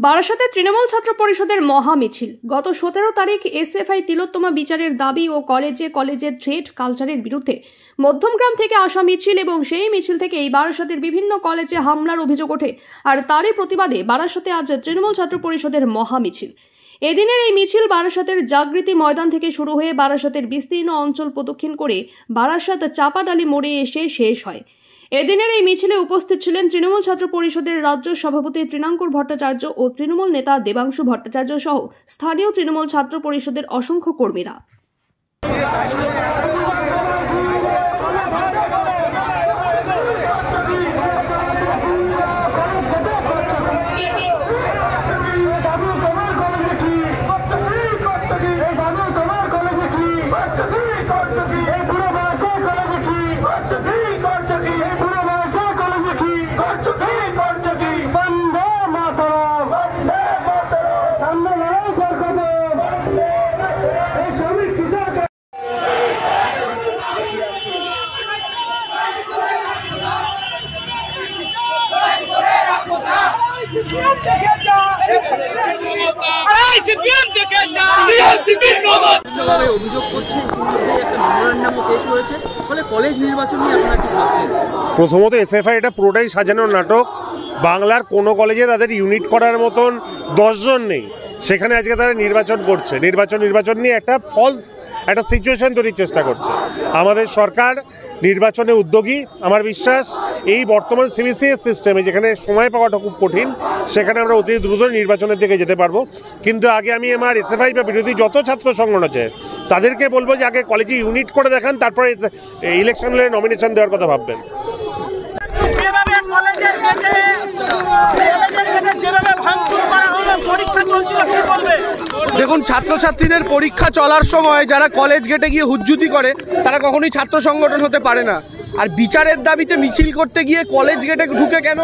বারাসাতে তৃণমূল ছাত্র পরিষদের মহা মিছিল। গত 17 তারিখ এসএফআই তিলোত্তমা বিচারের দাবি ও কলেজে থ্রেট কালচারের বিরুদ্ধে মধ্যমগ্রাম থেকে আসা মিছিল এবং সেই মিছিল থেকে এই বারাসাতের বিভিন্ন কলেজে হামলার অভিযোগ ওঠে। আর তারই প্রতিবাদে বারাসাতে আজ তৃণমূল ছাত্র পরিষদের মহা মিছিল। এদিনের এই মিছিল বারাসাতের জাগৃতি ময়দান থেকে শুরু হয়ে বারাসাতের বিস্তীর্ণ অঞ্চল প্রদক্ষিণ করে বারাসাত চাপাডালি মোড়ে এসে শেষ হয়। এদিনের এই মিছিলে উপস্থিত ছিলেন তৃণমূল ছাত্র পরিষদের রাজ্য সভাপতি তৃণাঙ্কুর ভট্টাচার্য ও তৃণমূল নেতা দেবাংশু ভট্টাচার্য সহ স্থানীয় তৃণমূল ছাত্র পরিষদের অসংখ্য কর্মীরা। প্রথমত এসএফআই এটা পুরোটাই সাজানো নাটক। বাংলার কোনো কলেজে তাদের ইউনিট করার মতন 10 জন নেই, সেখানে আজকে তারা নির্বাচন করছে। নির্বাচন নিয়ে একটা ফলস একটা সিচুয়েশন তৈরির চেষ্টা করছে। আমাদের সরকার নির্বাচনে উদ্যোগী। আমার বিশ্বাস এই বর্তমান সিবিসিএস সিস্টেমে যেখানে সময় পাওয়াটা খুব কঠিন, সেখানে আমরা অতি দ্রুত নির্বাচনের দিকে যেতে পারবো। কিন্তু আগে আমি আমার এসএফআই বা বিরোধী যত ছাত্র সংগঠন আছে তাদেরকে বলবো যে আগে কলেজে ইউনিট করে দেখান, তারপরে ইলেকশন হলে নমিনেশন দেওয়ার কথা ভাববেন। দেখুন, ছাত্রছাত্রীদের পরীক্ষা চলার সময় যারা কলেজ গেটে গিয়ে হুজ্জুতি করে তারা কখনোই ছাত্র সংগঠন হতে পারে না। আর বিচারের দাবিতে মিছিল করতে গিয়ে কলেজ গেটে ঢুকে কেন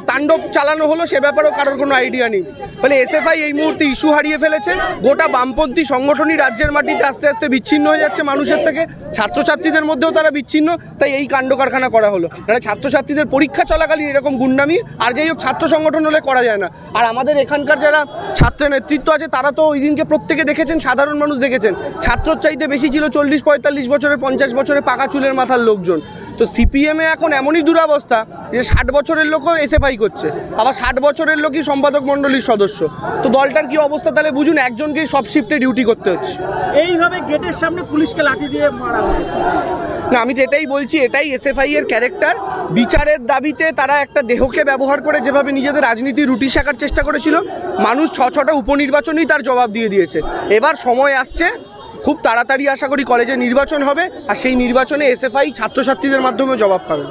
তাণ্ডব চালানো হলো সে ব্যাপারেও কারোর কোনো আইডিয়া নেই। ফলে এসএফআই এই মুহূর্তে ইস্যু হারিয়ে ফেলেছে। গোটা বামপন্থী সংগঠনই রাজ্যের মাটিতে আস্তে আস্তে বিচ্ছিন্ন হয়ে যাচ্ছে মানুষের থেকে। ছাত্রছাত্রীদের মধ্যেও তারা বিচ্ছিন্ন, তাই এই কাণ্ড কারখানা করা হলো। নাহলে ছাত্রছাত্রীদের পরীক্ষা চলাকালীন এরকম গুন্ডামি আর যাই হোক ছাত্র সংগঠন হলে করা যায় না। আর আমাদের এখানকার যারা ছাত্র নেতৃত্ব আছে তারা তো ওই দিনকে প্রত্যেকে দেখেছেন, সাধারণ মানুষ দেখেছেন। ছাত্রর চাইতে বেশি ছিল 40-45 বছরের 50 বছরের পাকা চুলের মাথার লোকজন। তো সিপিএমে এখন এমনই দুরাবস্থা যে 60 বছরের লোকও এসএফআই করছে, আবার 60 বছরের লোকই সম্পাদক মণ্ডলীর সদস্য। তো দলটার কি অবস্থা তাহলে বুঝুন, একজনকেই সব শিফটে ডিউটি করতে হচ্ছে। এইভাবে গেটের সামনে পুলিশকে লাঠি দিয়ে মারা হয় না, আমি তো এটাই বলছি, এটাই এসএফআই এর ক্যারেক্টার। বিচারের দাবিতে তারা একটা দেহকে ব্যবহার করে যেভাবে নিজেদের রাজনীতি রুটি শেখার চেষ্টা করেছিল, মানুষ 6টা উপনির্বাচনেই তার জবাব দিয়ে দিয়েছে। এবার সময় আসছে, খুব তাড়াতাড়ি আশা করি কলেজে নির্বাচন হবে, আর সেই নির্বাচনে এসএফআই ছাত্রছাত্রীদের মাধ্যমে জবাব পাবে।